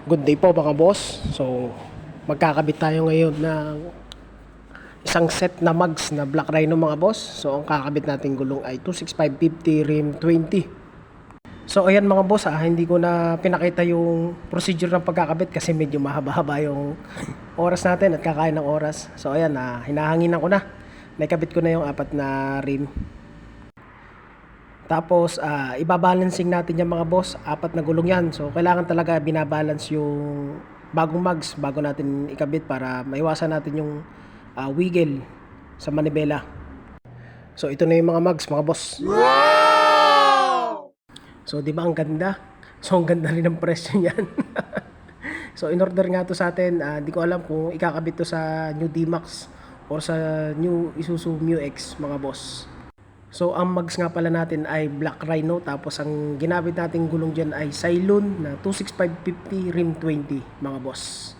Good day po mga boss. So, magkakabit tayo ngayon ng isang set na mugs na Black Rhino mga boss. So, ang kakabit nating gulong ay 26550 rim 20. So, ayan mga boss, hindi ko na pinakita yung procedure ng pagkakabit kasi medyo mahaba-haba yung oras natin at kakain ng oras. So, ayan, hinahanginan ko na. Naikabit ko na yung apat na rim. Tapos, ibabalancing natin yung mga boss. Apat na gulong yan. So, kailangan talaga binabalance yung bagong mugs bago natin ikabit para maiwasan natin yung wiggle sa manibela. So, ito na yung mga mugs, mga boss. So, di ba ang ganda? So, ang ganda rin ng presyo niyan. So, in-order nga to sa atin. Di ko alam kung ikakabit to sa new D-Max or sa new Isuzu Mu-X, mga boss. So, ang mugs nga pala natin ay Black Rhino. Tapos, ang ginamit nating gulong dyan ay Cylon na 26550 rim 20, mga boss.